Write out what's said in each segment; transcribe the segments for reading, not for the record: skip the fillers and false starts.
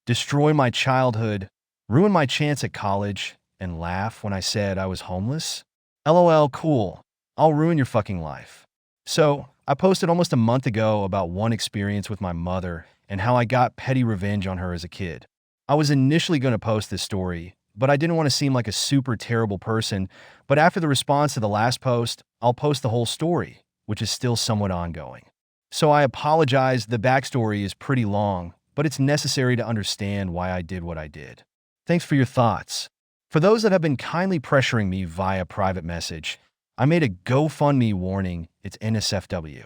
destroy my childhood, ruin my chance at college, and laugh when I said I was homeless? LOL, cool. I'll ruin your fucking life. So, I posted almost a month ago about one experience with my mother and how I got petty revenge on her as a kid. I was initially going to post this story, but I didn't want to seem like a super terrible person. But after the response to the last post, I'll post the whole story, which is still somewhat ongoing. So I apologize, the backstory is pretty long, but it's necessary to understand why I did what I did. Thanks for your thoughts. For those that have been kindly pressuring me via private message, I made a GoFundMe warning. It's NSFW.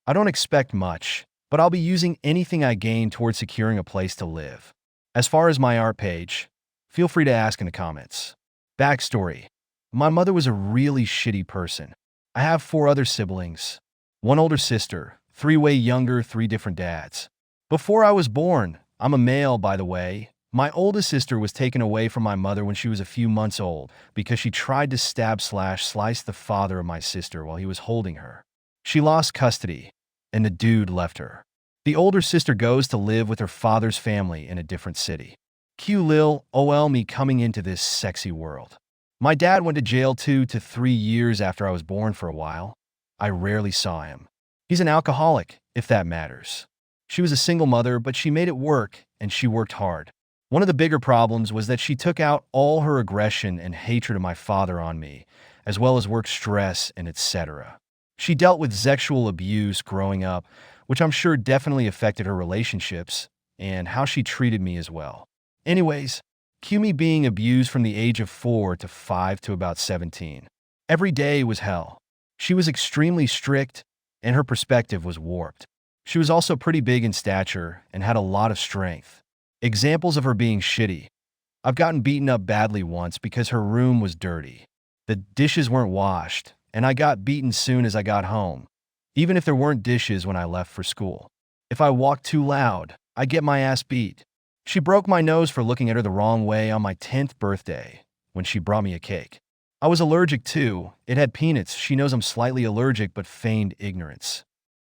I don't expect much, but I'll be using anything I gain towards securing a place to live. As far as my art page, feel free to ask in the comments. Backstory. My mother was a really shitty person. I have 4 other siblings. 1 older sister, 3 way younger, 3 different dads. Before I was born, I'm a male by the way, my oldest sister was taken away from my mother when she was a few months old because she tried to slice the father of my sister while he was holding her. She lost custody, and the dude left her. The older sister goes to live with her father's family in a different city. Q lil, ol me coming into this sexy world. My dad went to jail 2 to 3 years after I was born for a while. I rarely saw him. He's an alcoholic, if that matters. She was a single mother, but she made it work, and she worked hard. One of the bigger problems was that she took out all her aggression and hatred of my father on me, as well as work stress and etc. She dealt with sexual abuse growing up, which I'm sure definitely affected her relationships and how she treated me as well. Anyways, cue me being abused from the age of 4 to 5 to about 17. Every day was hell. She was extremely strict, and her perspective was warped. She was also pretty big in stature and had a lot of strength. Examples of her being shitty. I've gotten beaten up badly once because her room was dirty. The dishes weren't washed, and I got beaten soon as I got home, even if there weren't dishes when I left for school. If I walked too loud, I get my ass beat. She broke my nose for looking at her the wrong way on my 10th birthday when she brought me a cake. I was allergic too. It had peanuts. She knows I'm slightly allergic but feigned ignorance.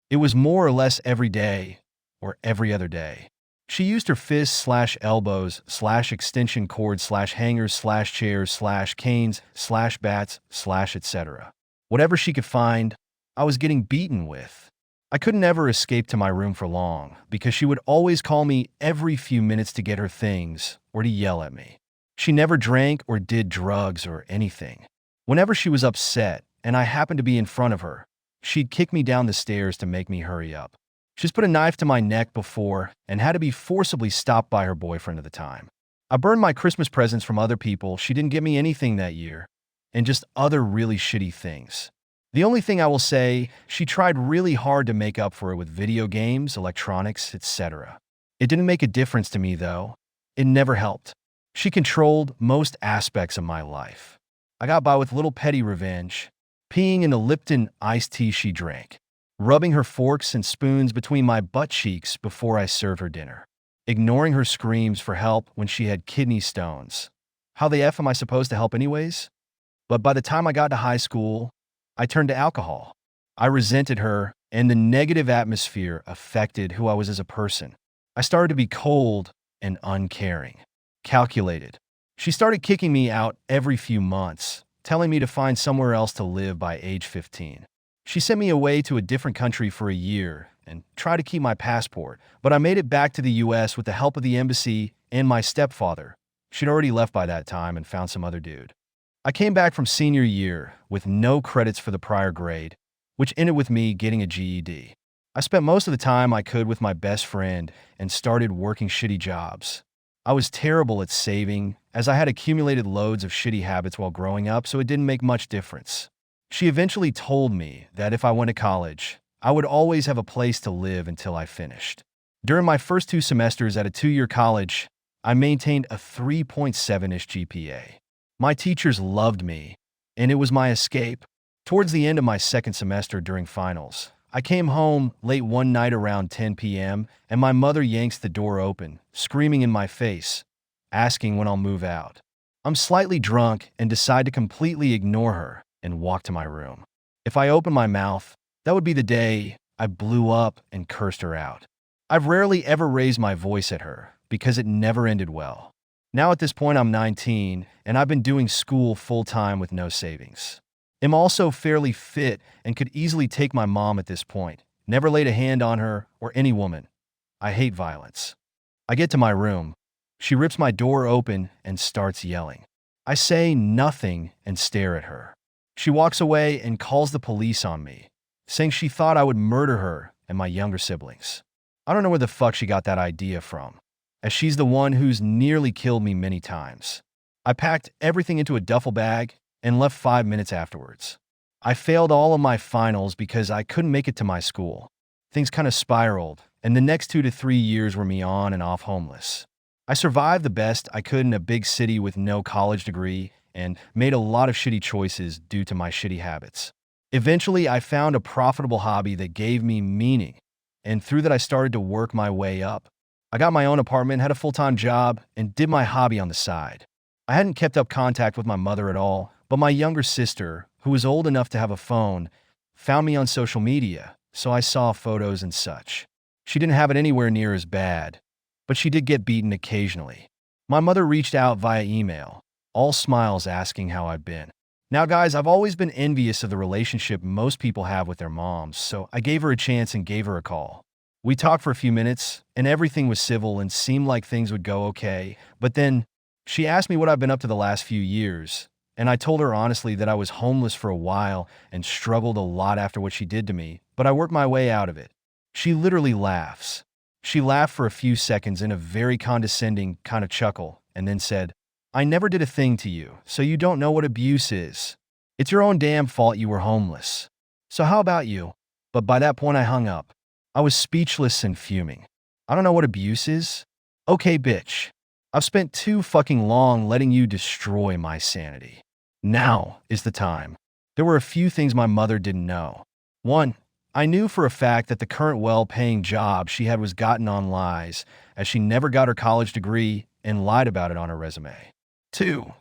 It was more or less every day or every other day. She used her fists / elbows / extension cords / hangers / chairs / canes / bats / etc. Whatever she could find, I was getting beaten with. I couldn't ever escape to my room for long because she would always call me every few minutes to get her things or to yell at me. She never drank or did drugs or anything. Whenever she was upset and I happened to be in front of her, she'd kick me down the stairs to make me hurry up. She's put a knife to my neck before and had to be forcibly stopped by her boyfriend at the time. I burned my Christmas presents from other people. She didn't get me anything that year, and just other really shitty things. The only thing I will say, she tried really hard to make up for it with video games, electronics, etc. It didn't make a difference to me though. It never helped. She controlled most aspects of my life. I got by with little petty revenge, peeing in the Lipton iced tea she drank, rubbing her forks and spoons between my butt cheeks before I served her dinner, ignoring her screams for help when she had kidney stones. How the F am I supposed to help anyways? But by the time I got to high school, I turned to alcohol. I resented her, and the negative atmosphere affected who I was as a person. I started to be cold and uncaring, calculated. She started kicking me out every few months, telling me to find somewhere else to live by age 15. She sent me away to a different country for a year and tried to keep my passport, but I made it back to the US with the help of the embassy and my stepfather. She'd already left by that time and found some other dude. I came back from senior year with no credits for the prior grade, which ended with me getting a GED. I spent most of the time I could with my best friend and started working shitty jobs. I was terrible at saving, as I had accumulated loads of shitty habits while growing up, so it didn't make much difference. She eventually told me that if I went to college, I would always have a place to live until I finished. During my first 2 semesters at a 2-year college, I maintained a 3.7-ish GPA. My teachers loved me, and it was my escape. Towards the end of my second semester during finals, I came home late one night around 10 p.m., and my mother yanks the door open, screaming in my face, asking when I'll move out. I'm slightly drunk and decide to completely ignore her and walk to my room. If I open my mouth, that would be the day I blew up and cursed her out. I've rarely ever raised my voice at her, because it never ended well. Now at this point, I'm 19, and I've been doing school full-time with no savings. I'm also fairly fit and could easily take my mom at this point. Never laid a hand on her or any woman. I hate violence. I get to my room. She rips my door open and starts yelling. I say nothing and stare at her. She walks away and calls the police on me, saying she thought I would murder her and my younger siblings. I don't know where the fuck she got that idea from, as she's the one who's nearly killed me many times. I packed everything into a duffel bag and left 5 minutes afterwards. I failed all of my finals because I couldn't make it to my school. Things kind of spiraled, and the next 2 to 3 years were me on and off homeless. I survived the best I could in a big city with no college degree and made a lot of shitty choices due to my shitty habits. Eventually, I found a profitable hobby that gave me meaning, and through that I started to work my way up. I got my own apartment, had a full-time job, and did my hobby on the side. I hadn't kept up contact with my mother at all, but my younger sister, who was old enough to have a phone, found me on social media, so I saw photos and such. She didn't have it anywhere near as bad, but she did get beaten occasionally. My mother reached out via email, all smiles asking how I'd been. Now guys, I've always been envious of the relationship most people have with their moms, so I gave her a chance and gave her a call. We talked for a few minutes, and everything was civil and seemed like things would go okay, but then she asked me what I've been up to the last few years, and I told her honestly that I was homeless for a while and struggled a lot after what she did to me, but I worked my way out of it. She literally laughs. She laughed for a few seconds in a very condescending kind of chuckle, and then said, "I never did a thing to you, so you don't know what abuse is. It's your own damn fault you were homeless. So how about you?" But by that point I hung up. I was speechless and fuming. I don't know what abuse is? Okay, bitch. I've spent too fucking long letting you destroy my sanity. Now is the time. There were a few things my mother didn't know. 1. I knew for a fact that the current well-paying job she had was gotten on lies, as she never got her college degree and lied about it on her resume. 2.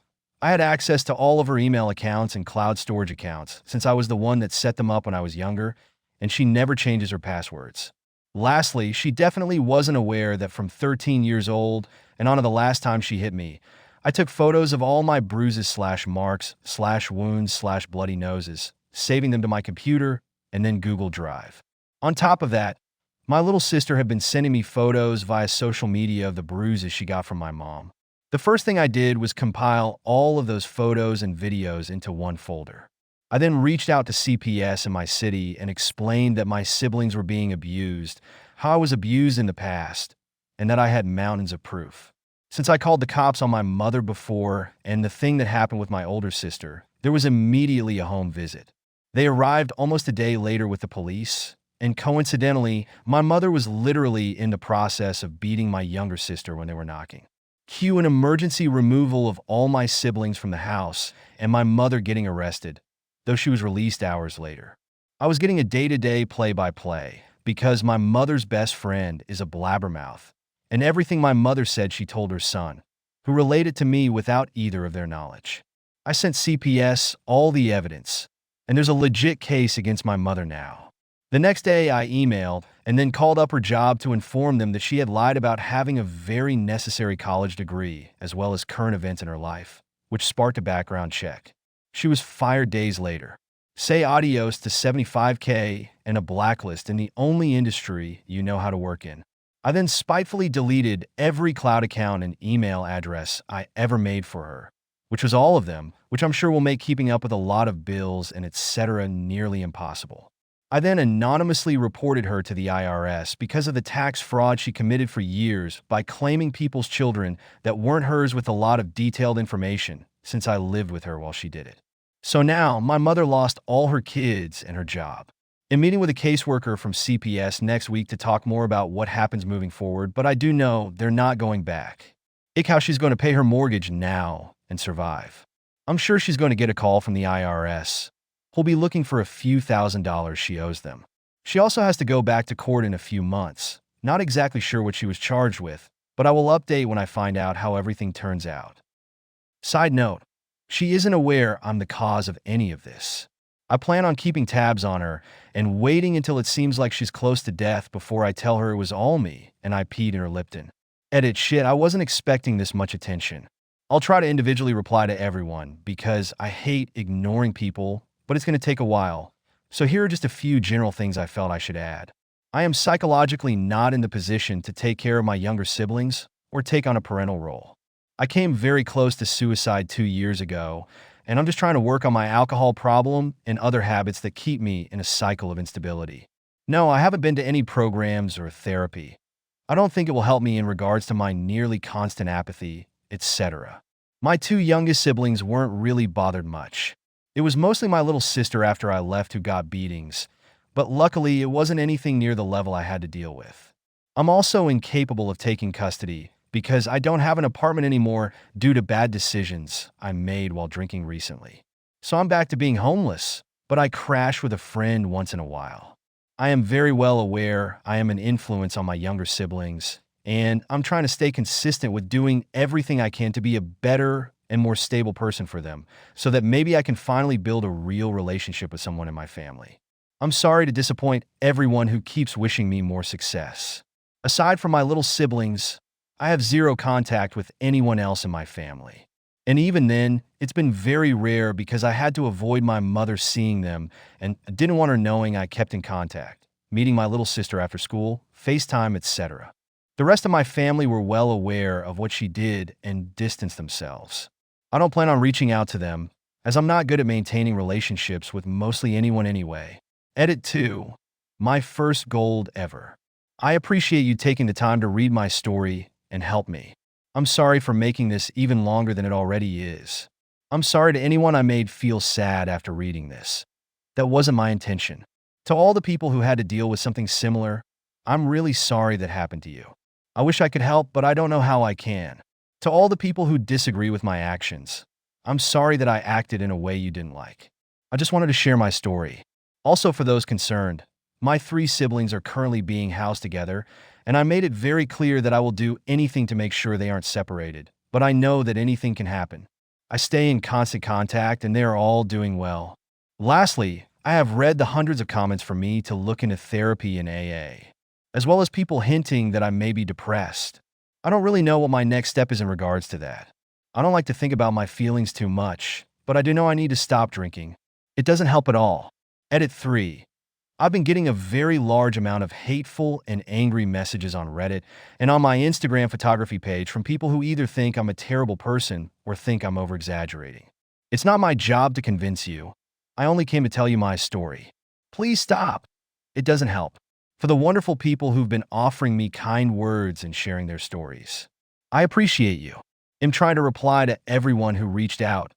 I had access to all of her email accounts and cloud storage accounts, since I was the one that set them up when I was younger, and she never changes her passwords. Lastly, she definitely wasn't aware that from 13 years old and on to the last time she hit me, I took photos of all my bruises/marks/wounds/bloody noses, saving them to my computer and then Google Drive. On top of that, my little sister had been sending me photos via social media of the bruises she got from my mom. The first thing I did was compile all of those photos and videos into one folder. I then reached out to CPS in my city and explained that my siblings were being abused, how I was abused in the past, and that I had mountains of proof. Since I called the cops on my mother before and the thing that happened with my older sister, there was immediately a home visit. They arrived almost a day later with the police, and coincidentally, my mother was literally in the process of beating my younger sister when they were knocking. Cue an emergency removal of all my siblings from the house and my mother getting arrested, though she was released hours later. I was getting a day-to-day play-by-play because my mother's best friend is a blabbermouth, and everything my mother said she told her son, who relayed it to me without either of their knowledge. I sent CPS all the evidence, and there's a legit case against my mother now. The next day, I emailed and then called up her job to inform them that she had lied about having a very necessary college degree, as well as current events in her life, which sparked a background check. She was fired days later. Say adios to $75K and a blacklist in the only industry you know how to work in. I then spitefully deleted every cloud account and email address I ever made for her, which was all of them, which I'm sure will make keeping up with a lot of bills and etc. nearly impossible. I then anonymously reported her to the IRS because of the tax fraud she committed for years by claiming people's children that weren't hers with a lot of detailed information, since I lived with her while she did it. So now, my mother lost all her kids and her job. I'm meeting with a caseworker from CPS next week to talk more about what happens moving forward, but I do know they're not going back. Ick how she's going to pay her mortgage now and survive. I'm sure she's going to get a call from the IRS, who'll be looking for a few $1,000s she owes them. She also has to go back to court in a few months. Not exactly sure what she was charged with, but I will update when I find out how everything turns out. Side note, she isn't aware I'm the cause of any of this. I plan on keeping tabs on her and waiting until it seems like she's close to death before I tell her it was all me and I peed in her Lipton. Edit shit, I wasn't expecting this much attention. I'll try to individually reply to everyone because I hate ignoring people, but it's going to take a while. So here are just a few general things I felt I should add. I am psychologically not in the position to take care of my younger siblings or take on a parental role. I came very close to suicide 2 years ago, and I'm just trying to work on my alcohol problem and other habits that keep me in a cycle of instability. No, I haven't been to any programs or therapy. I don't think it will help me in regards to my nearly constant apathy, etc. My two youngest siblings weren't really bothered much. It was mostly my little sister after I left who got beatings, but luckily it wasn't anything near the level I had to deal with. I'm also incapable of taking custody because I don't have an apartment anymore due to bad decisions I made while drinking recently. So I'm back to being homeless, but I crash with a friend once in a while. I am very well aware I am an influence on my younger siblings, and I'm trying to stay consistent with doing everything I can to be a better and more stable person for them, so that maybe I can finally build a real relationship with someone in my family. I'm sorry to disappoint everyone who keeps wishing me more success. Aside from my little siblings, I have zero contact with anyone else in my family. And even then, it's been very rare because I had to avoid my mother seeing them and didn't want her knowing I kept in contact, meeting my little sister after school, FaceTime, etc. The rest of my family were well aware of what she did and distanced themselves. I don't plan on reaching out to them, as I'm not good at maintaining relationships with mostly anyone anyway. Edit 2. My first gold ever. I appreciate you taking the time to read my story and help me. I'm sorry for making this even longer than it already is. I'm sorry to anyone I made feel sad after reading this. That wasn't my intention. To all the people who had to deal with something similar, I'm really sorry that happened to you. I wish I could help, but I don't know how I can. To all the people who disagree with my actions, I'm sorry that I acted in a way you didn't like. I just wanted to share my story. Also, for those concerned, my 3 siblings are currently being housed together, and I made it very clear that I will do anything to make sure they aren't separated, but I know that anything can happen. I stay in constant contact, and they are all doing well. Lastly, I have read the hundreds of comments for me to look into therapy and AA, as well as people hinting that I may be depressed. I don't really know what my next step is in regards to that. I don't like to think about my feelings too much, but I do know I need to stop drinking. It doesn't help at all. Edit 3. I've been getting a very large amount of hateful and angry messages on Reddit and on my Instagram photography page from people who either think I'm a terrible person or think I'm over-exaggerating. It's not my job to convince you. I only came to tell you my story. Please stop. It doesn't help. For the wonderful people who've been offering me kind words and sharing their stories, I appreciate you. I'm trying to reply to everyone who reached out,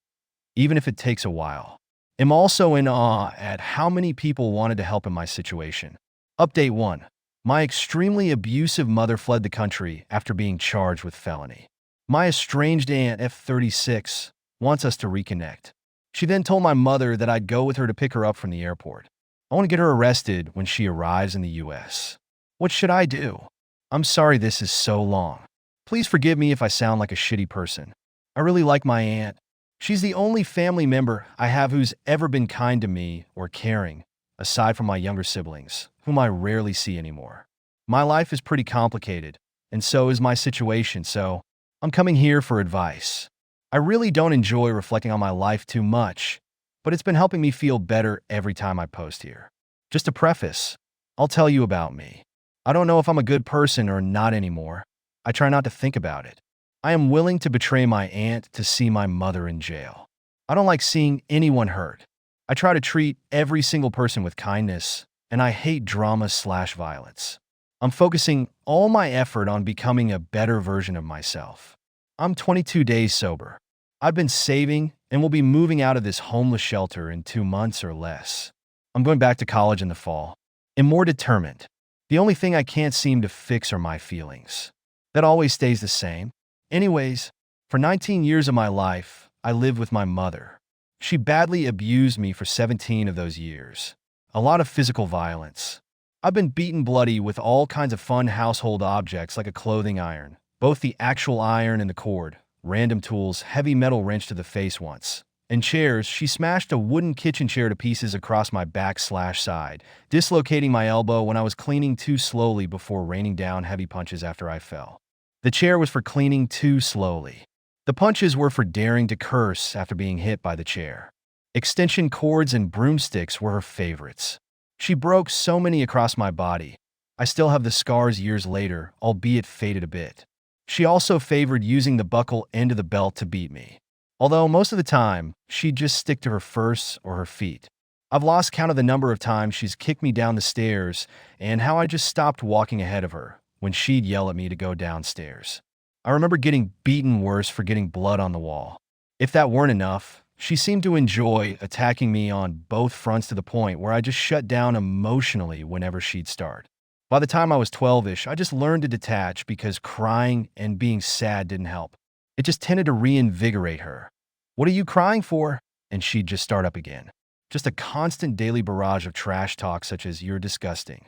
even if it takes a while. I'm also in awe at how many people wanted to help in my situation. Update 1. My extremely abusive mother fled the country after being charged with felony. My estranged aunt, F36, wants us to reconnect. She then told my mother that I'd go with her to pick her up from the airport. I want to get her arrested when she arrives in the US. What should I do? I'm sorry this is so long. Please forgive me if I sound like a shitty person. I really like my aunt. She's the only family member I have who's ever been kind to me or caring, aside from my younger siblings, whom I rarely see anymore. My life is pretty complicated, and so is my situation, so I'm coming here for advice. I really don't enjoy reflecting on my life too much, but it's been helping me feel better every time I post here. Just a preface, I'll tell you about me. I don't know if I'm a good person or not anymore. I try not to think about it. I am willing to betray my aunt to see my mother in jail. I don't like seeing anyone hurt. I try to treat every single person with kindness, and I hate drama/violence. I'm focusing all my effort on becoming a better version of myself. I'm 22 days sober. I've been saving and will be moving out of this homeless shelter in 2 months or less. I'm going back to college in the fall. I'm more determined. The only thing I can't seem to fix are my feelings. That always stays the same. Anyways, for 19 years of my life, I lived with my mother. She badly abused me for 17 of those years. A lot of physical violence. I've been beaten bloody with all kinds of fun household objects like a clothing iron, both the actual iron and the cord, random tools, heavy metal wrench to the face once. And chairs, she smashed a wooden kitchen chair to pieces across my back/side, dislocating my elbow when I was cleaning too slowly before raining down heavy punches after I fell. The chair was for cleaning too slowly. The punches were for daring to curse after being hit by the chair. Extension cords and broomsticks were her favorites. She broke so many across my body. I still have the scars years later, albeit faded a bit. She also favored using the buckle end of the belt to beat me. Although most of the time, she'd just stick to her fists or her feet. I've lost count of the number of times she's kicked me down the stairs and how I just stopped walking ahead of her when she'd yell at me to go downstairs. I remember getting beaten worse for getting blood on the wall. If that weren't enough, she seemed to enjoy attacking me on both fronts to the point where I just shut down emotionally whenever she'd start. By the time I was 12-ish, I just learned to detach because crying and being sad didn't help. It just tended to reinvigorate her. "What are you crying for?" And she'd just start up again. Just a constant daily barrage of trash talk such as "you're disgusting,"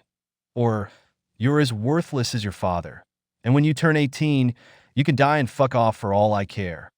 or "you're as worthless as your father, and when you turn 18, you can die and fuck off for all I care."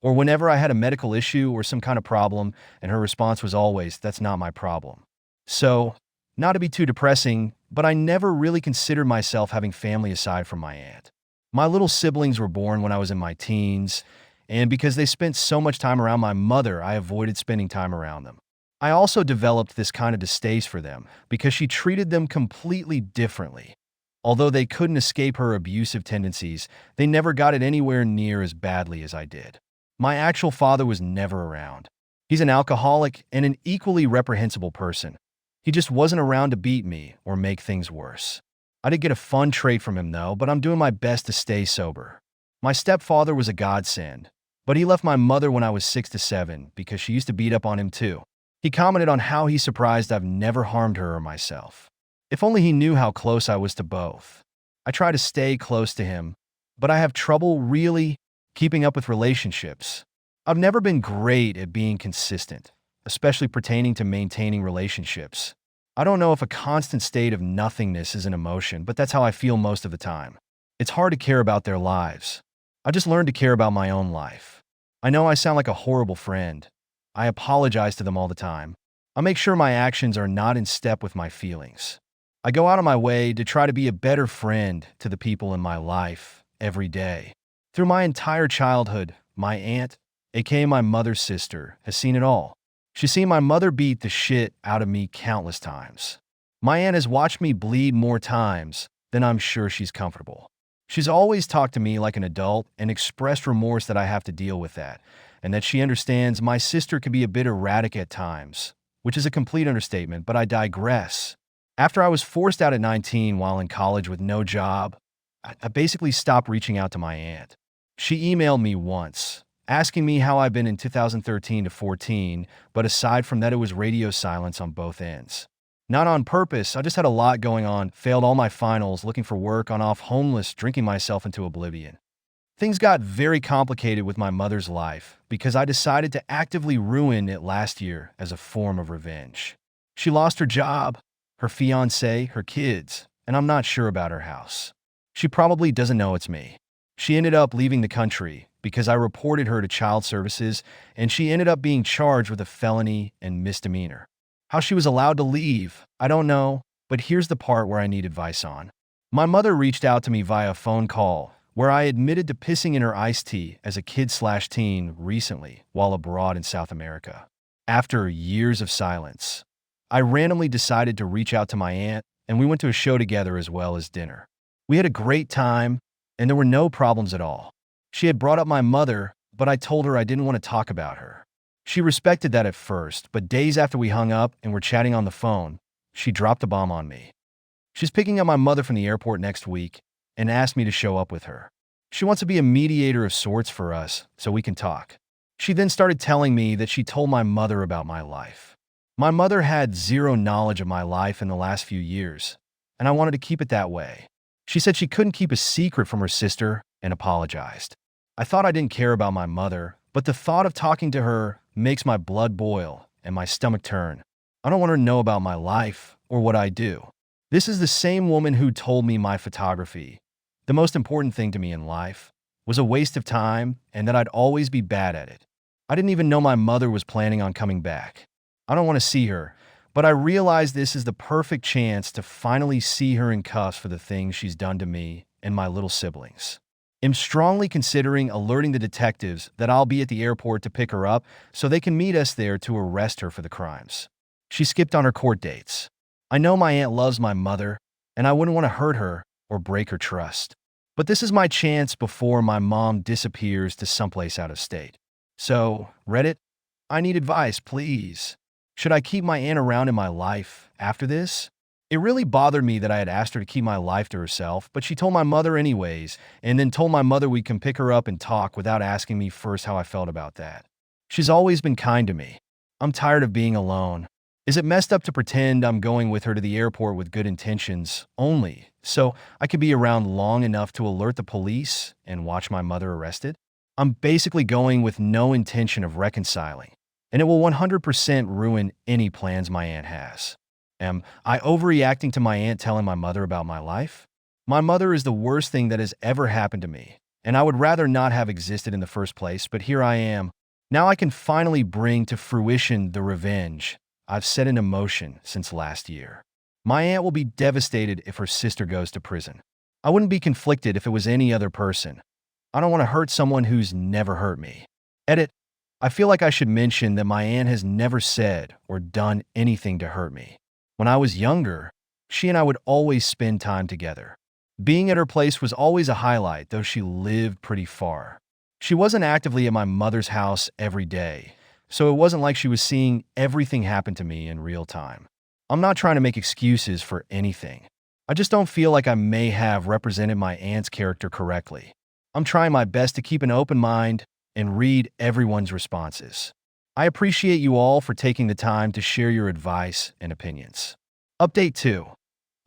Or whenever I had a medical issue or some kind of problem, and her response was always, "That's not my problem." So, not to be too depressing, but I never really considered myself having family aside from my aunt. My little siblings were born when I was in my teens, and because they spent so much time around my mother, I avoided spending time around them. I also developed this kind of distaste for them because she treated them completely differently. Although they couldn't escape her abusive tendencies, they never got it anywhere near as badly as I did. My actual father was never around. He's an alcoholic and an equally reprehensible person. He just wasn't around to beat me or make things worse. I did get a fun trait from him though, but I'm doing my best to stay sober. My stepfather was a godsend, but he left my mother when I was 6 to 7 because she used to beat up on him too. He commented on how he's surprised I've never harmed her or myself. If only he knew how close I was to both. I try to stay close to him, but I have trouble really keeping up with relationships. I've never been great at being consistent, especially pertaining to maintaining relationships. I don't know if a constant state of nothingness is an emotion, but that's how I feel most of the time. It's hard to care about their lives. I just learned to care about my own life. I know I sound like a horrible friend. I apologize to them all the time. I make sure my actions are not in step with my feelings. I go out of my way to try to be a better friend to the people in my life every day. Through my entire childhood, my aunt, aka my mother's sister, has seen it all. She's seen my mother beat the shit out of me countless times. My aunt has watched me bleed more times than I'm sure she's comfortable. She's always talked to me like an adult and expressed remorse that I have to deal with that, and that she understands my sister can be a bit erratic at times, which is a complete understatement, but I digress. After I was forced out at 19 while in college with no job, I basically stopped reaching out to my aunt. She emailed me once, asking me how I've been in 2013 to 14, but aside from that, it was radio silence on both ends. Not on purpose, I just had a lot going on, failed all my finals, looking for work, on off homeless, drinking myself into oblivion. Things got very complicated with my mother's life because I decided to actively ruin it last year as a form of revenge. She lost her job, her fiance, her kids, and I'm not sure about her house. She probably doesn't know it's me. She ended up leaving the country because I reported her to child services, and she ended up being charged with a felony and misdemeanor. How she was allowed to leave, I don't know, but here's the part where I need advice on. My mother reached out to me via phone call, where I admitted to pissing in her iced tea as a kid/teen recently while abroad in South America. After years of silence, I randomly decided to reach out to my aunt, and we went to a show together as well as dinner. We had a great time, and there were no problems at all. She had brought up my mother, but I told her I didn't want to talk about her. She respected that at first, but days after we hung up and were chatting on the phone, she dropped a bomb on me. She's picking up my mother from the airport next week and asked me to show up with her. She wants to be a mediator of sorts for us so we can talk. She then started telling me that she told my mother about my life. My mother had zero knowledge of my life in the last few years, and I wanted to keep it that way. She said she couldn't keep a secret from her sister and apologized. I thought I didn't care about my mother, but the thought of talking to her makes my blood boil and my stomach turn. I don't want her to know about my life or what I do. This is the same woman who told me my photography, the most important thing to me in life, was a waste of time and that I'd always be bad at it. I didn't even know my mother was planning on coming back. I don't want to see her, but I realize this is the perfect chance to finally see her in cuffs for the things she's done to me and my little siblings. Am strongly considering alerting the detectives that I'll be at the airport to pick her up so they can meet us there to arrest her for the crimes. She skipped on her court dates. I know my aunt loves my mother, and I wouldn't want to hurt her or break her trust. But this is my chance before my mom disappears to someplace out of state. So, Reddit, I need advice, please. Should I keep my aunt around in my life after this? It really bothered me that I had asked her to keep my life to herself, but she told my mother anyways, and then told my mother we can pick her up and talk without asking me first how I felt about that. She's always been kind to me. I'm tired of being alone. Is it messed up to pretend I'm going with her to the airport with good intentions only, so I could be around long enough to alert the police and watch my mother arrested? I'm basically going with no intention of reconciling, and it will 100% ruin any plans my aunt has. Am I overreacting to my aunt telling my mother about my life? My mother is the worst thing that has ever happened to me, and I would rather not have existed in the first place, but here I am. Now I can finally bring to fruition the revenge I've set in motion since last year. My aunt will be devastated if her sister goes to prison. I wouldn't be conflicted if it was any other person. I don't want to hurt someone who's never hurt me. Edit. I feel like I should mention that my aunt has never said or done anything to hurt me. When I was younger, she and I would always spend time together. Being at her place was always a highlight, though she lived pretty far. She wasn't actively at my mother's house every day, so it wasn't like she was seeing everything happen to me in real time. I'm not trying to make excuses for anything. I just don't feel like I may have represented my aunt's character correctly. I'm trying my best to keep an open mind and read everyone's responses. I appreciate you all for taking the time to share your advice and opinions. Update 2.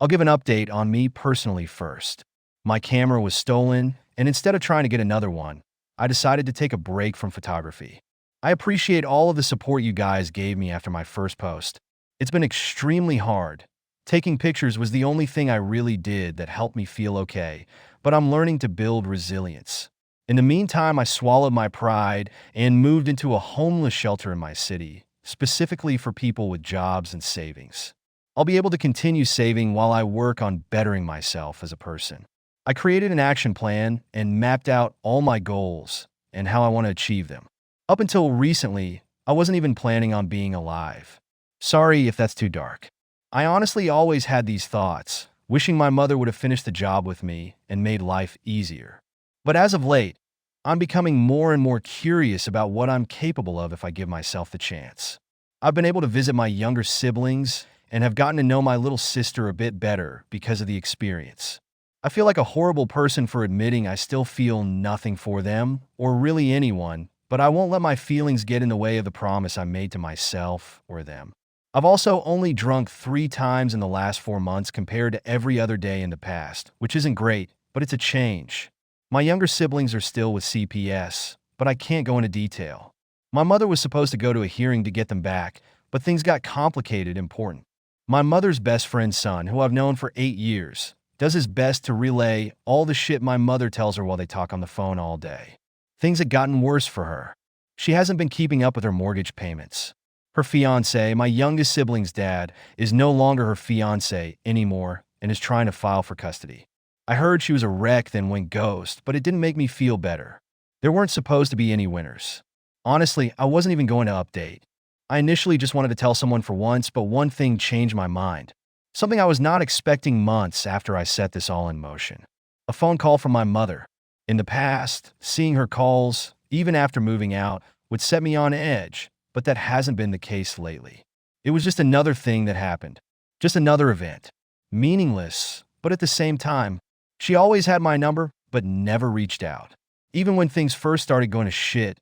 I'll give an update on me personally first. My camera was stolen, and instead of trying to get another one, I decided to take a break from photography. I appreciate all of the support you guys gave me after my first post. It's been extremely hard. Taking pictures was the only thing I really did that helped me feel okay, but I'm learning to build resilience. In the meantime, I swallowed my pride and moved into a homeless shelter in my city, specifically for people with jobs and savings. I'll be able to continue saving while I work on bettering myself as a person. I created an action plan and mapped out all my goals and how I want to achieve them. Up until recently, I wasn't even planning on being alive. Sorry if that's too dark. I honestly always had these thoughts, wishing my mother would have finished the job with me and made life easier. But as of late, I'm becoming more and more curious about what I'm capable of if I give myself the chance. I've been able to visit my younger siblings and have gotten to know my little sister a bit better because of the experience. I feel like a horrible person for admitting I still feel nothing for them, or really anyone, but I won't let my feelings get in the way of the promise I made to myself or them. I've also only drunk 3 times in the last 4 months compared to every other day in the past, which isn't great, but it's a change. My younger siblings are still with CPS, but I can't go into detail. My mother was supposed to go to a hearing to get them back, but things got complicated and important. My mother's best friend's son, who I've known for 8 years, does his best to relay all the shit my mother tells her while they talk on the phone all day. Things had gotten worse for her. She hasn't been keeping up with her mortgage payments. Her fiancé, my youngest sibling's dad, is no longer her fiancé anymore and is trying to file for custody. I heard she was a wreck then went ghost, but it didn't make me feel better. There weren't supposed to be any winners. Honestly, I wasn't even going to update. I initially just wanted to tell someone for once, but one thing changed my mind. Something I was not expecting months after I set this all in motion. A phone call from my mother. In the past, seeing her calls, even after moving out, would set me on edge, but that hasn't been the case lately. It was just another thing that happened. Just another event. Meaningless, but at the same time, she always had my number, but never reached out. Even when things first started going to shit,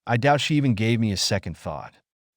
I doubt she even gave me a second thought.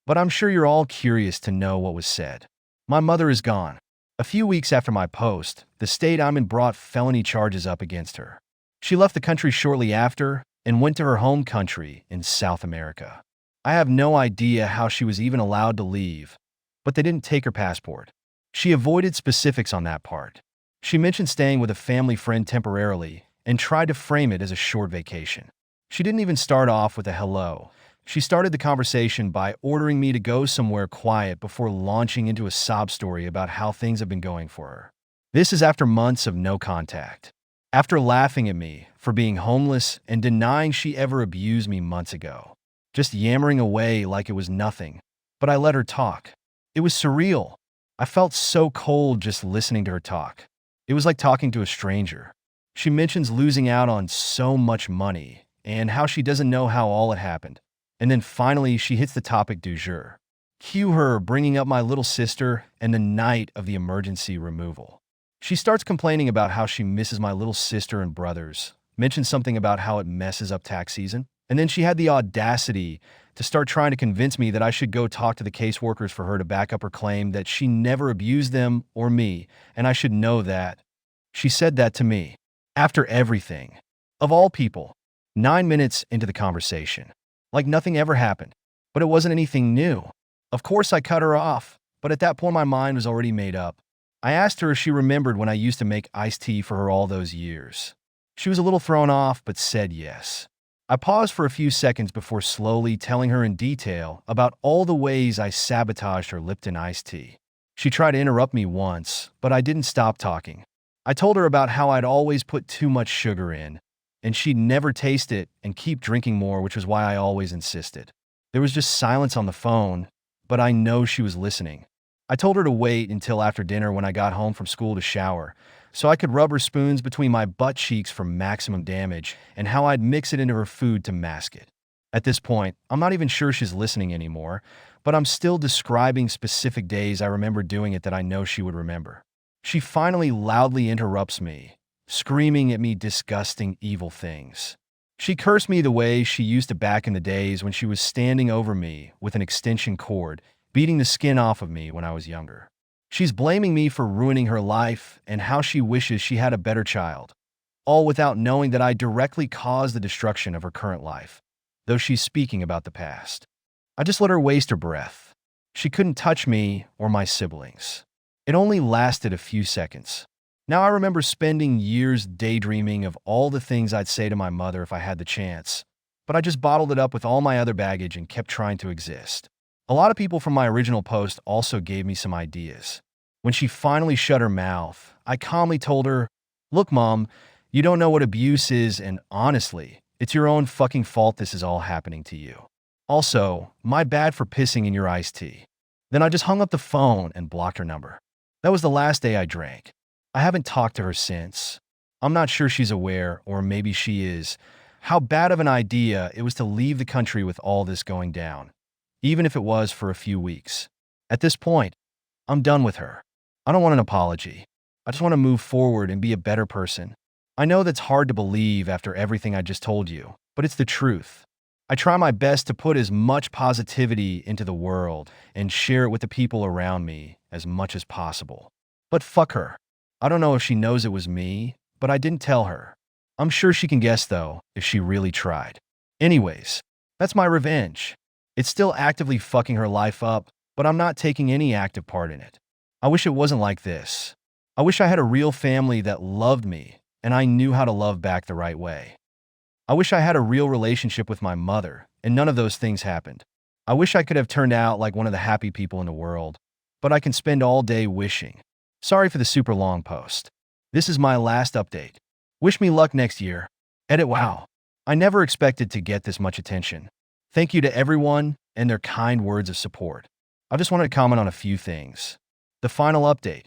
But I'm sure you're all curious to know what was said. My mother is gone. A few weeks after my post, the state I'm in brought felony charges up against her. She left the country shortly after and went to her home country in South America. I have no idea how she was even allowed to leave, but they didn't take her passport. She avoided specifics on that part. She mentioned staying with a family friend temporarily and tried to frame it as a short vacation. She didn't even start off with a hello. She started the conversation by ordering me to go somewhere quiet before launching into a sob story about how things have been going for her. This is after months of no contact. after laughing at me for being homeless and denying she ever abused me months ago, just yammering away like it was nothing. But I let her talk. It was surreal. I felt so cold just listening to her talk. It was like talking to a stranger. She mentions losing out on so much money and how she doesn't know how all it happened. And then finally, she hits the topic du jour. Cue her bringing up my little sister and the night of the emergency removal. She starts complaining about how she misses my little sister and brothers, mentions something about how it messes up tax season, and then she had the audacity to start trying to convince me that I should go talk to the caseworkers for her to back up her claim that she never abused them or me, and I should know that. She said that to me. After everything. Of all people. 9 minutes into the conversation. Like nothing ever happened. But it wasn't anything new. Of course I cut her off, but at that point my mind was already made up. I asked her if she remembered when I used to make iced tea for her all those years. She was a little thrown off, but said yes. I paused for a few seconds before slowly telling her in detail about all the ways I sabotaged her Lipton iced tea. She tried to interrupt me once, but I didn't stop talking. I told her about how I'd always put too much sugar in, and she'd never taste it and keep drinking more, which was why I always insisted. There was just silence on the phone, but I know she was listening. I told her to wait until after dinner when I got home from school to shower, so I could rub her spoons between my butt cheeks for maximum damage, and how I'd mix it into her food to mask it. At this point, I'm not even sure she's listening anymore, but I'm still describing specific days I remember doing it that I know she would remember. She finally loudly interrupts me, screaming at me disgusting, evil things. She cursed me the way she used to back in the days when she was standing over me with an extension cord, beating the skin off of me when I was younger. She's blaming me for ruining her life and how she wishes she had a better child, all without knowing that I directly caused the destruction of her current life, though she's speaking about the past. I just let her waste her breath. She couldn't touch me or my siblings. It only lasted a few seconds. Now I remember spending years daydreaming of all the things I'd say to my mother if I had the chance, but I just bottled it up with all my other baggage and kept trying to exist. A lot of people from my original post also gave me some ideas. When she finally shut her mouth, I calmly told her, "Look, Mom, you don't know what abuse is, and honestly, it's your own fucking fault this is all happening to you. Also, my bad for pissing in your iced tea." Then I just hung up the phone and blocked her number. That was the last day I drank. I haven't talked to her since. I'm not sure she's aware, or maybe she is, how bad of an idea it was to leave the country with all this going down, even if it was for a few weeks. At this point, I'm done with her. I don't want an apology. I just want to move forward and be a better person. I know that's hard to believe after everything I just told you, but it's the truth. I try my best to put as much positivity into the world and share it with the people around me as much as possible. But fuck her. I don't know if she knows it was me, but I didn't tell her. I'm sure she can guess, though, if she really tried. Anyways, that's my revenge. It's still actively fucking her life up, but I'm not taking any active part in it. I wish it wasn't like this. I wish I had a real family that loved me, and I knew how to love back the right way. I wish I had a real relationship with my mother, and none of those things happened. I wish I could have turned out like one of the happy people in the world, but I can spend all day wishing. Sorry for the super long post. This is my last update. Wish me luck next year. Edit. Wow. I never expected to get this much attention. Thank you to everyone and their kind words of support. I just wanted to comment on a few things. The final update.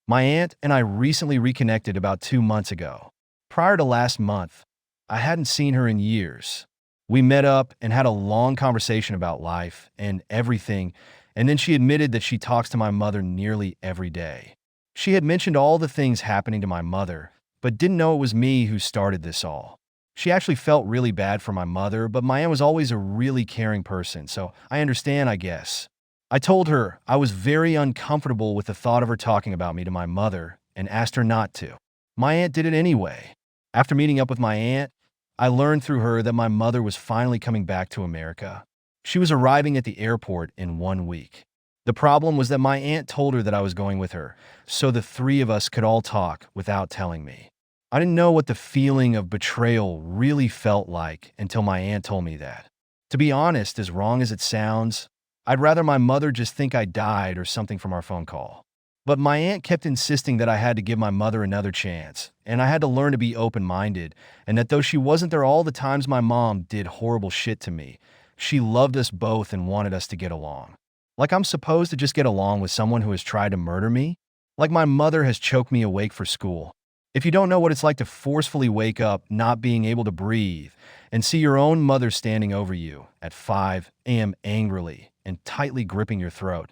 My aunt and I recently reconnected about 2 months ago. Prior to last month, I hadn't seen her in years. We met up and had a long conversation about life and everything, and then she admitted that she talks to my mother nearly every day. She had mentioned all the things happening to my mother, but didn't know it was me who started this all. She actually felt really bad for my mother, but my aunt was always a really caring person, so I understand, I guess. I told her I was very uncomfortable with the thought of her talking about me to my mother and asked her not to. My aunt did it anyway. After meeting up with my aunt, I learned through her that my mother was finally coming back to America. She was arriving at the airport in 1 week. The problem was that my aunt told her that I was going with her, so the three of us could all talk without telling me. I didn't know what the feeling of betrayal really felt like until my aunt told me that. To be honest, as wrong as it sounds, I'd rather my mother just think I died or something from our phone call. But my aunt kept insisting that I had to give my mother another chance, and I had to learn to be open-minded, and that though she wasn't there all the times my mom did horrible shit to me, she loved us both and wanted us to get along. Like I'm supposed to just get along with someone who has tried to murder me? Like my mother has choked me awake for school. If you don't know what it's like to forcefully wake up not being able to breathe and see your own mother standing over you at 5 a.m. angrily and tightly gripping your throat,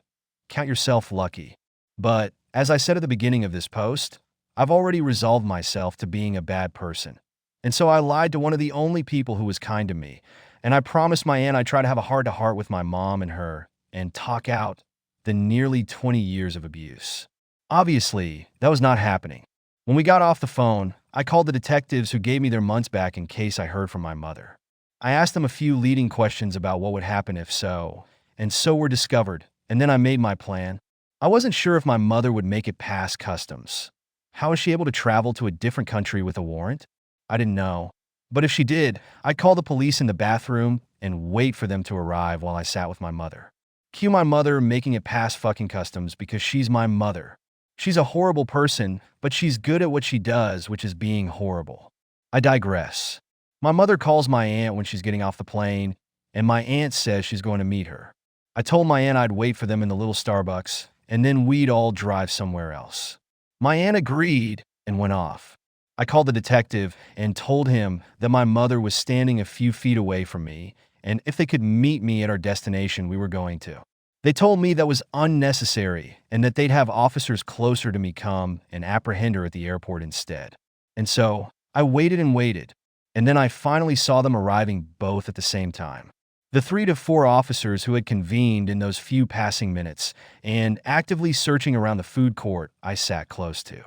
count yourself lucky. But, as I said at the beginning of this post, I've already resolved myself to being a bad person. And so I lied to one of the only people who was kind to me, and I promised my aunt I'd try to have a heart-to-heart with my mom and her and talk out the nearly 20 years of abuse. Obviously, that was not happening. When we got off the phone, I called the detectives who gave me their months back in case I heard from my mother. I asked them a few leading questions about what would happen if so, and so were discovered, and then I made my plan. I wasn't sure if my mother would make it past customs. How is she able to travel to a different country with a warrant? I didn't know. But if she did, I'd call the police in the bathroom and wait for them to arrive while I sat with my mother. Cue my mother making it past fucking customs because she's my mother. She's a horrible person, but she's good at what she does, which is being horrible. I digress. My mother calls my aunt when she's getting off the plane, and my aunt says she's going to meet her. I told my aunt I'd wait for them in the little Starbucks, and then we'd all drive somewhere else. My aunt agreed and went off. I called the detective and told him that my mother was standing a few feet away from me, and if they could meet me at our destination, we were going to. They told me that was unnecessary and that they'd have officers closer to me come and apprehend her at the airport instead. And so I waited and waited, and then I finally saw them arriving both at the same time. The 3 to 4 officers who had convened in those few passing minutes and actively searching around the food court I sat close to.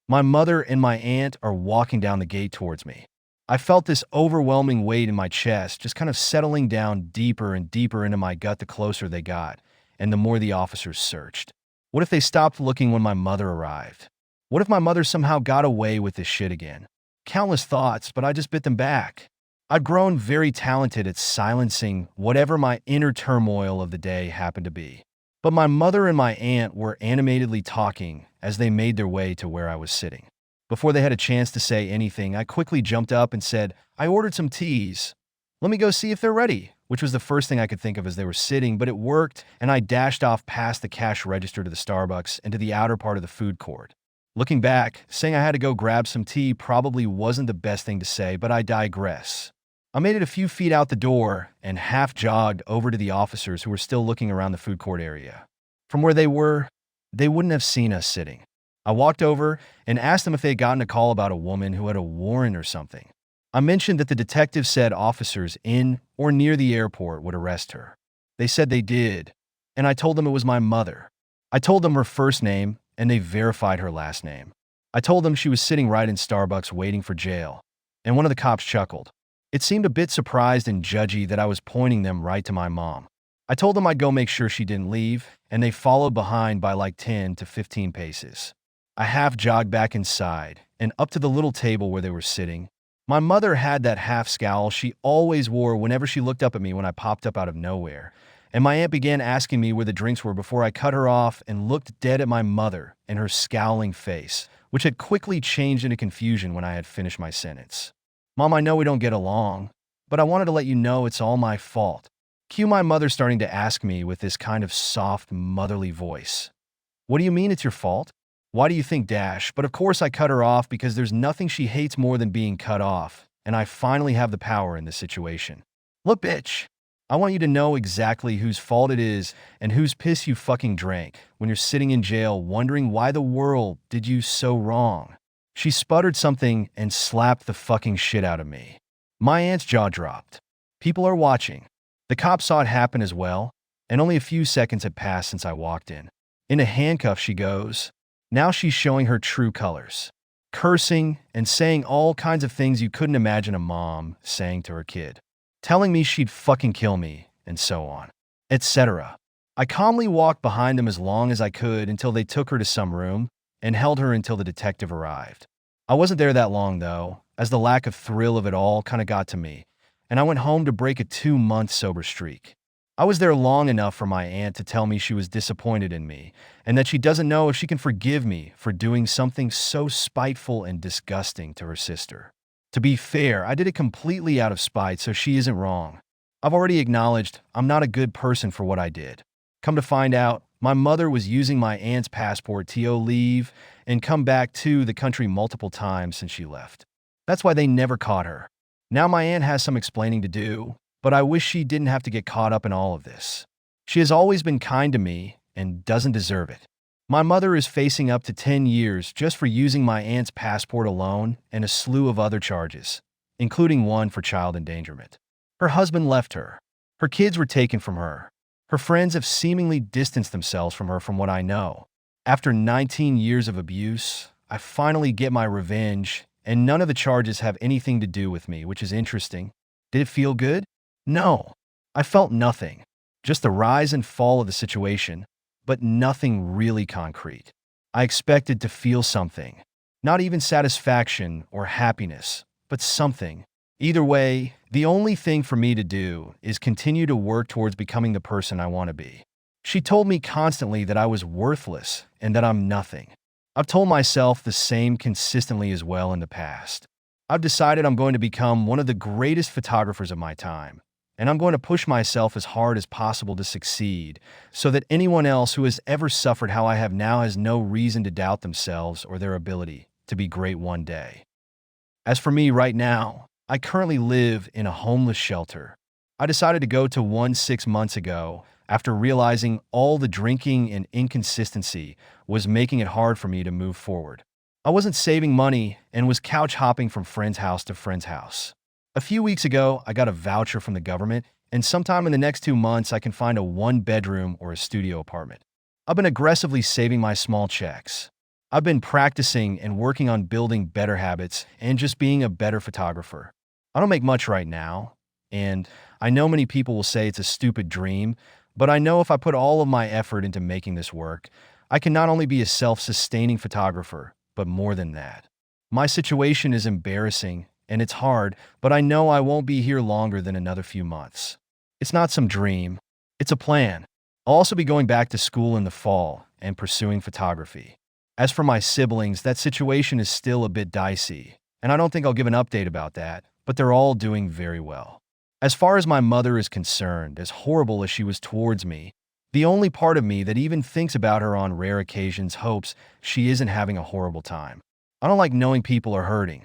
My mother and my aunt are walking down the gate towards me. I felt this overwhelming weight in my chest just kind of settling down deeper and deeper into my gut the closer they got, and the more the officers searched. What if they stopped looking when my mother arrived? What if my mother somehow got away with this shit again? Countless thoughts, but I just bit them back. I've grown very talented at silencing whatever my inner turmoil of the day happened to be. But my mother and my aunt were animatedly talking as they made their way to where I was sitting. Before they had a chance to say anything, I quickly jumped up and said, "I ordered some teas. Let me go see if they're ready," which was the first thing I could think of as they were sitting, but it worked, and I dashed off past the cash register to the Starbucks and to the outer part of the food court. Looking back, saying I had to go grab some tea probably wasn't the best thing to say, but I digress. I made it a few feet out the door and half jogged over to the officers who were still looking around the food court area. From where they were, they wouldn't have seen us sitting. I walked over and asked them if they had gotten a call about a woman who had a warrant or something. I mentioned that the detective said officers in or near the airport would arrest her. They said they did, and I told them it was my mother. I told them her first name, and they verified her last name. I told them she was sitting right in Starbucks waiting for jail, and one of the cops chuckled. It seemed a bit surprised and judgy that I was pointing them right to my mom. I told them I'd go make sure she didn't leave, and they followed behind by like 10 to 15 paces. I half jogged back inside and up to the little table where they were sitting. My mother had that half scowl she always wore whenever she looked up at me when I popped up out of nowhere, and my aunt began asking me where the drinks were before I cut her off and looked dead at my mother and her scowling face, which had quickly changed into confusion when I had finished my sentence. "Mom, I know we don't get along, but I wanted to let you know it's all my fault." Cue my mother starting to ask me with this kind of soft, motherly voice. "What do you mean it's your fault? Why do you think dash?" But of course I cut her off because there's nothing she hates more than being cut off, and I finally have the power in this situation. "Look, bitch, I want you to know exactly whose fault it is and whose piss you fucking drank when you're sitting in jail wondering why the world did you so wrong." She sputtered something and slapped the fucking shit out of me. My aunt's jaw dropped. People are watching. The cop saw it happen as well, and only a few seconds had passed since I walked in. Into handcuffs she goes. Now she's showing her true colors. Cursing and saying all kinds of things you couldn't imagine a mom saying to her kid. Telling me she'd fucking kill me, and so on, etc. I calmly walked behind them as long as I could until they took her to some room, and held her until the detective arrived. I wasn't there that long, though, as the lack of thrill of it all kind of got to me, and I went home to break a 2-month sober streak. I was there long enough for my aunt to tell me she was disappointed in me and that she doesn't know if she can forgive me for doing something so spiteful and disgusting to her sister. To be fair, I did it completely out of spite, so she isn't wrong. I've already acknowledged I'm not a good person for what I did. Come to find out, my mother was using my aunt's passport to leave and come back to the country multiple times since she left. That's why they never caught her. Now my aunt has some explaining to do, but I wish she didn't have to get caught up in all of this. She has always been kind to me and doesn't deserve it. My mother is facing up to 10 years just for using my aunt's passport alone and a slew of other charges, including one for child endangerment. Her husband left her. Her kids were taken from her. Her friends have seemingly distanced themselves from her from what I know. After 19 years of abuse, I finally get my revenge, and none of the charges have anything to do with me, which is interesting. Did it feel good? No. I felt nothing. Just the rise and fall of the situation, but nothing really concrete. I expected to feel something. Not even satisfaction or happiness, but something. Either way, the only thing for me to do is continue to work towards becoming the person I want to be. She told me constantly that I was worthless and that I'm nothing. I've told myself the same consistently as well in the past. I've decided I'm going to become one of the greatest photographers of my time, and I'm going to push myself as hard as possible to succeed so that anyone else who has ever suffered how I have now has no reason to doubt themselves or their ability to be great one day. As for me right now, I currently live in a homeless shelter. I decided to go to one 6 months ago after realizing all the drinking and inconsistency was making it hard for me to move forward. I wasn't saving money and was couch hopping from friend's house to friend's house. A few weeks ago, I got a voucher from the government, and sometime in the next 2 months, I can find a 1-bedroom or a studio apartment. I've been aggressively saving my small checks. I've been practicing and working on building better habits and just being a better photographer. I don't make much right now, and I know many people will say it's a stupid dream, but I know if I put all of my effort into making this work, I can not only be a self-sustaining photographer, but more than that. My situation is embarrassing, and it's hard, but I know I won't be here longer than another few months. It's not some dream, it's a plan. I'll also be going back to school in the fall and pursuing photography. As for my siblings, that situation is still a bit dicey, and I don't think I'll give an update about that, but they're all doing very well. As far as my mother is concerned, as horrible as she was towards me, the only part of me that even thinks about her on rare occasions hopes she isn't having a horrible time. I don't like knowing people are hurting.